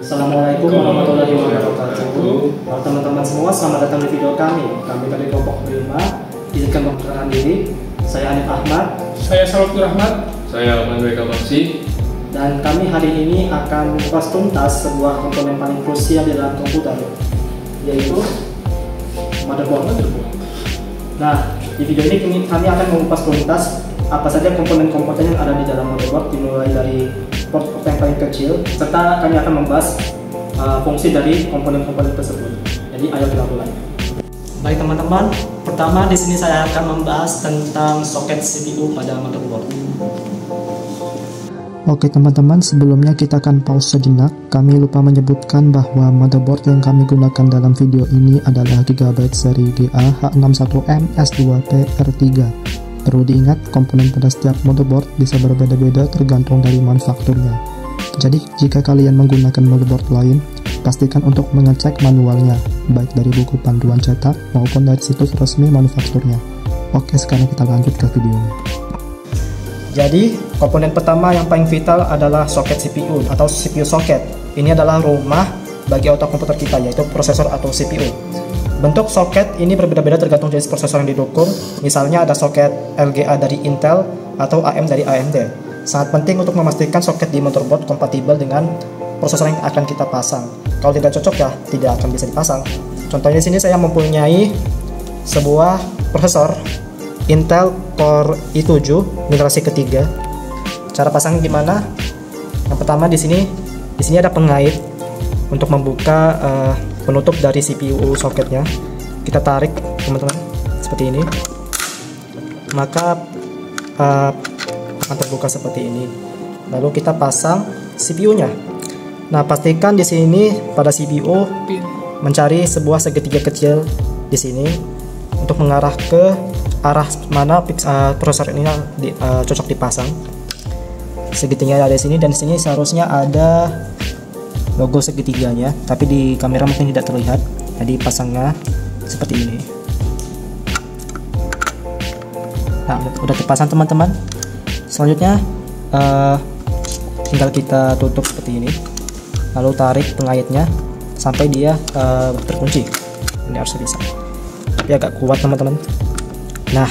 Assalamualaikum warahmatullahi wabarakatuh. Teman-teman semua, selamat datang di video kami. Kami dari kelompok 5, izinkan memperkenalkan diri. Saya Hanif Ahmad. Saya Salawatul Rahmat. Saya Manuel Kamarsi. Dan kami hari ini akan mengupas tuntas sebuah komponen paling krusial di dalam komputer, yaitu motherboard. Nah, di video ini kami akan mengupas tuntas apa saja komponen-komponen yang ada di dalam motherboard, dimulai dari port yang paling kecil, serta kami akan membahas fungsi dari komponen-komponen tersebut. Jadi ayo kita mulai. Baik teman-teman, pertama di sini saya akan membahas tentang soket CPU pada motherboard. Oke teman-teman, sebelumnya kita akan pause sejenak. Kami lupa menyebutkan bahwa motherboard yang kami gunakan dalam video ini adalah Gigabyte seri GA-H61M S2P R3. Perlu diingat, komponen pada setiap motherboard bisa berbeda-beda tergantung dari manufakturnya. Jadi, jika kalian menggunakan motherboard lain, pastikan untuk mengecek manualnya, baik dari buku panduan cetak maupun dari situs resmi manufakturnya. Oke, sekarang kita lanjut ke videonya. Jadi, komponen pertama yang paling vital adalah soket CPU atau CPU socket. Ini adalah rumah bagi otak komputer kita, yaitu prosesor atau CPU. Bentuk soket ini berbeda-beda tergantung jenis prosesor yang didukung. Misalnya ada soket LGA dari Intel atau AM dari AMD. Sangat penting untuk memastikan soket di motherboard kompatibel dengan prosesor yang akan kita pasang. Kalau tidak cocok ya tidak akan bisa dipasang. Contohnya di sini saya mempunyai sebuah prosesor Intel Core i7 generasi ketiga. Cara pasangnya gimana? Yang pertama di sini ada pengait untuk membuka penutup dari CPU soketnya. Kita tarik teman-teman seperti ini, maka akan terbuka seperti ini. Lalu kita pasang CPU-nya. Nah, pastikan di sini pada CPU mencari sebuah segitiga kecil di sini untuk mengarah ke arah mana prosesor ini cocok dipasang. Segitiganya ada di sini, dan di sini seharusnya ada logo segitiganya, tapi di kamera mungkin tidak terlihat. Jadi pasangnya seperti ini. Nah, udah terpasang teman-teman. Selanjutnya tinggal kita tutup seperti ini, lalu tarik pengaitnya sampai dia terkunci. Ini harus bisa, tapi agak kuat teman-teman. Nah,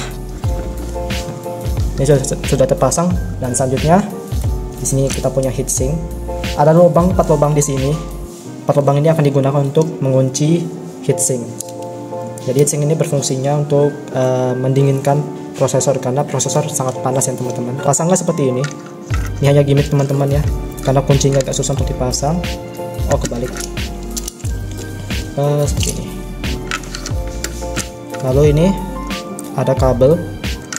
ini sudah terpasang, dan selanjutnya di sini kita punya heatsink. Ada lubang, 4 lubang di sini. 4 lubang ini akan digunakan untuk mengunci heatsink. Jadi heatsink ini berfungsinya untuk mendinginkan prosesor, karena prosesor sangat panas ya teman-teman. Pasangnya seperti ini. Ini hanya gimmick teman-teman ya, karena kuncinya agak susah untuk dipasang. Oh, kebalik. Seperti ini. Lalu ini ada kabel.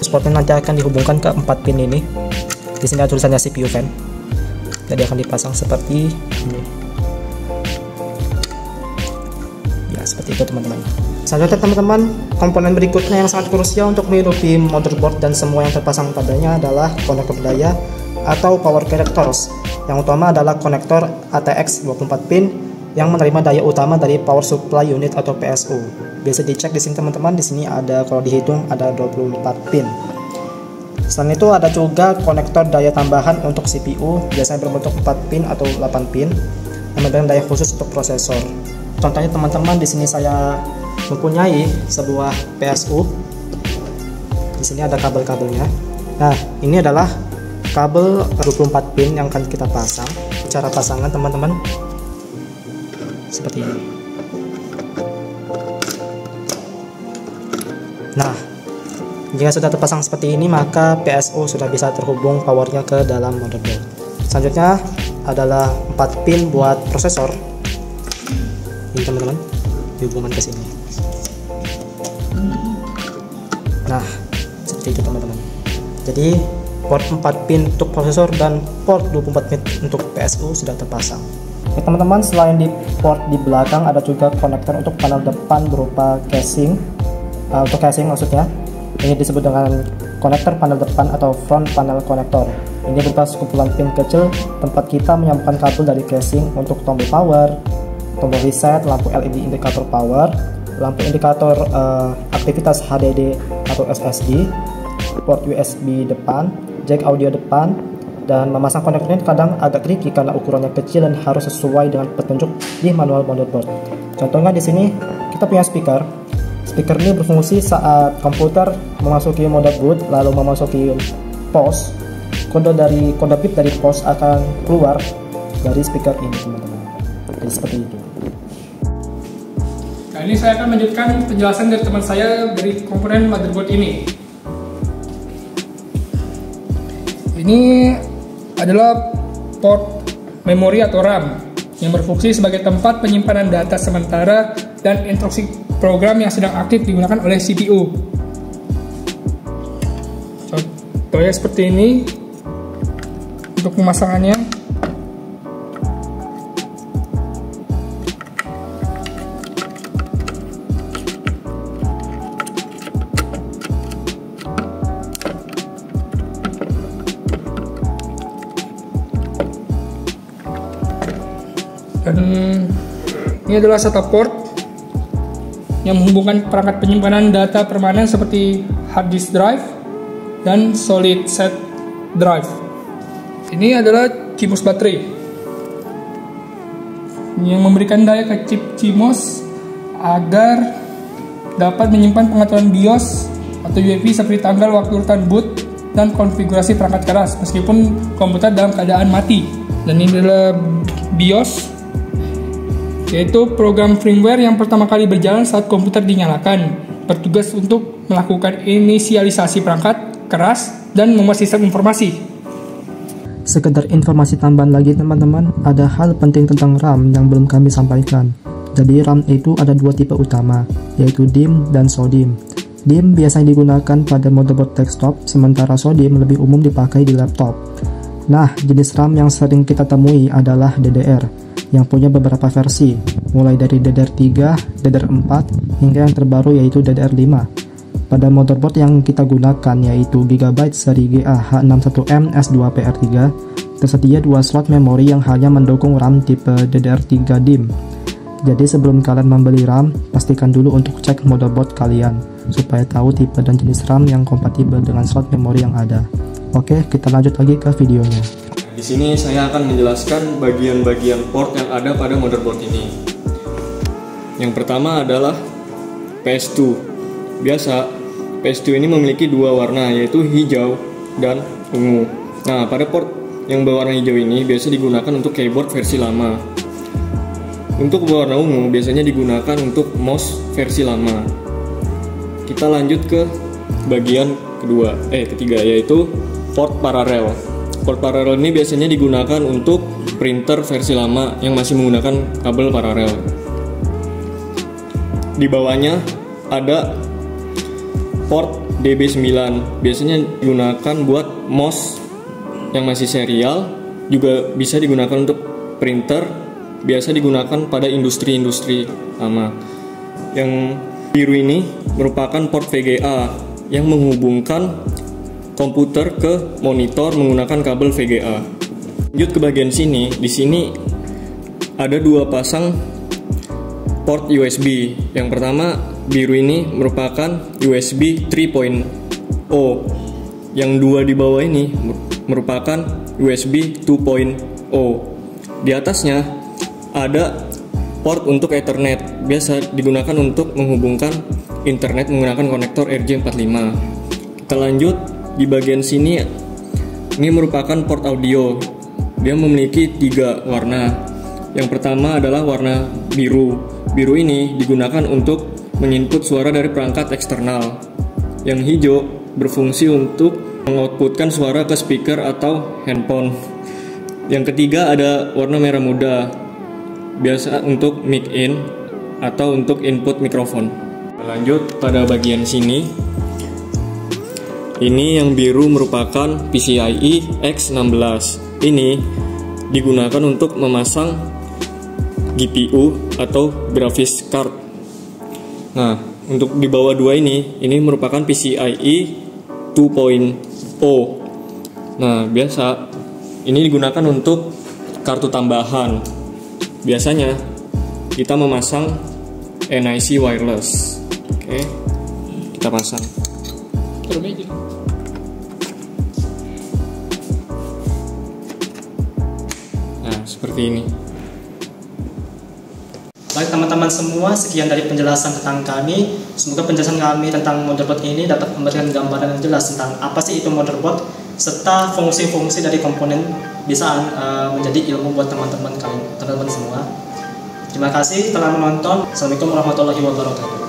Sportnya nanti akan dihubungkan ke 4 pin ini. Di sini ada tulisannya CPU fan. Jadi akan dipasang seperti ini. Ya, seperti itu teman-teman. Selanjutnya teman-teman, komponen berikutnya yang sangat krusial untuk menghidupi motherboard dan semua yang terpasang padanya adalah konektor daya atau power connectors. Yang utama adalah konektor ATX 24 pin yang menerima daya utama dari power supply unit atau PSU. Bisa dicek di sini teman-teman. Di sini ada, kalau dihitung ada 24 pin. Selain itu ada juga konektor daya tambahan untuk CPU, biasanya berbentuk 4 pin atau 8 pin yang memberikan daya khusus untuk prosesor. Contohnya teman-teman, di sini saya mempunyai sebuah PSU. Di sini ada kabel-kabelnya. Nah, ini adalah kabel 24 pin yang akan kita pasang. Cara pasangan teman-teman seperti ini. Nah, jika sudah terpasang seperti ini, maka PSU sudah bisa terhubung powernya ke dalam motherboard. Selanjutnya adalah 4 pin buat prosesor. Ini teman-teman, dihubungkan ke sini. Nah, seperti itu teman-teman. Jadi port 4 pin untuk prosesor dan port 24 pin untuk PSU sudah terpasang. Oke teman-teman, selain di port di belakang ada juga konektor untuk panel depan berupa casing. Untuk casing maksudnya, ini disebut dengan konektor panel depan atau front panel connector. Ini berupa sekumpulan pin kecil tempat kita menyambungkan kabel dari casing untuk tombol power, tombol reset, lampu LED indikator power, lampu indikator aktivitas HDD atau SSD, port USB depan, jack audio depan, Dan memasang konektor ini kadang agak tricky karena ukurannya kecil dan harus sesuai dengan petunjuk di manual motherboard. Contohnya di sini kita punya speaker. Speaker ini berfungsi saat komputer memasuki mode boot lalu memasuki pause. Kode bit dari pause akan keluar dari speaker ini, teman-teman. Jadi seperti itu. Nah, ini saya akan melanjutkan penjelasan dari teman saya dari komponen motherboard ini. Ini adalah port memori atau RAM yang berfungsi sebagai tempat penyimpanan data sementara dan instruksi program yang sedang aktif digunakan oleh CPU. Contohnya seperti ini untuk pemasangannya. Dan ini adalah SATA port yang menghubungkan perangkat penyimpanan data permanen seperti hard disk drive dan solid state drive. Ini adalah CMOS baterai yang memberikan daya ke chip CMOS agar dapat menyimpan pengaturan BIOS atau UEFI seperti tanggal, waktu urutan boot dan konfigurasi perangkat keras meskipun komputer dalam keadaan mati. Dan ini adalah BIOS, yaitu program firmware yang pertama kali berjalan saat komputer dinyalakan, bertugas untuk melakukan inisialisasi perangkat keras dan membuat sistem informasi. Sekedar informasi tambahan lagi teman-teman, ada hal penting tentang RAM yang belum kami sampaikan. Jadi RAM itu ada dua tipe utama, yaitu DIMM dan SODIMM. DIMM biasanya digunakan pada motherboard desktop, sementara SODIMM lebih umum dipakai di laptop. Nah, jenis RAM yang sering kita temui adalah DDR, yang punya beberapa versi, mulai dari DDR3, DDR4, hingga yang terbaru yaitu DDR5. Pada motherboard yang kita gunakan yaitu Gigabyte seri GA-H61M S2PR3, tersedia dua slot memori yang hanya mendukung RAM tipe DDR3 DIMM. Jadi sebelum kalian membeli RAM, pastikan dulu untuk cek motherboard kalian, supaya tahu tipe dan jenis RAM yang kompatibel dengan slot memori yang ada. Oke, kita lanjut lagi ke videonya. Di sini saya akan menjelaskan bagian-bagian port yang ada pada motherboard ini. Yang pertama adalah PS2. Biasa, PS2 ini memiliki dua warna, yaitu hijau dan ungu. Nah, pada port yang berwarna hijau ini biasa digunakan untuk keyboard versi lama. Untuk berwarna ungu biasanya digunakan untuk mouse versi lama. Kita lanjut ke bagian ketiga, yaitu port paralel. Port paralel ini biasanya digunakan untuk printer versi lama yang masih menggunakan kabel paralel. Di bawahnya ada port DB9, biasanya digunakan buat mouse yang masih serial, juga bisa digunakan untuk printer, biasa digunakan pada industri-industri lama. Yang biru ini merupakan port VGA yang menghubungkan komputer ke monitor menggunakan kabel VGA. Lanjut ke bagian sini, di sini ada dua pasang port USB. Yang pertama biru ini merupakan USB 3.0. Yang dua di bawah ini merupakan USB 2.0. Di atasnya ada port untuk Ethernet, biasa digunakan untuk menghubungkan internet menggunakan konektor RJ45. Kita lanjut. Di bagian sini, ini merupakan port audio. Dia memiliki 3 warna. Yang pertama adalah warna biru. Biru ini digunakan untuk menginput suara dari perangkat eksternal. Yang hijau berfungsi untuk mengoutputkan suara ke speaker atau handphone. Yang ketiga ada warna merah muda. Biasa untuk mic in atau untuk input mikrofon. Lanjut pada bagian sini. Ini yang biru merupakan PCIe X16. Ini digunakan untuk memasang GPU atau graphics card. Nah, untuk di bawah dua ini merupakan PCIe 2.0. Nah, biasa ini digunakan untuk kartu tambahan. Biasanya kita memasang NIC wireless. Oke, kita pasang. seperti ini. Baik teman-teman semua, sekian dari penjelasan tentang kami. Semoga penjelasan kami tentang motherboard ini dapat memberikan gambaran yang jelas tentang apa sih itu motherboard, serta fungsi-fungsi dari komponen bisa menjadi ilmu buat teman-teman semua. Terima kasih telah menonton. Assalamualaikum warahmatullahi wabarakatuh.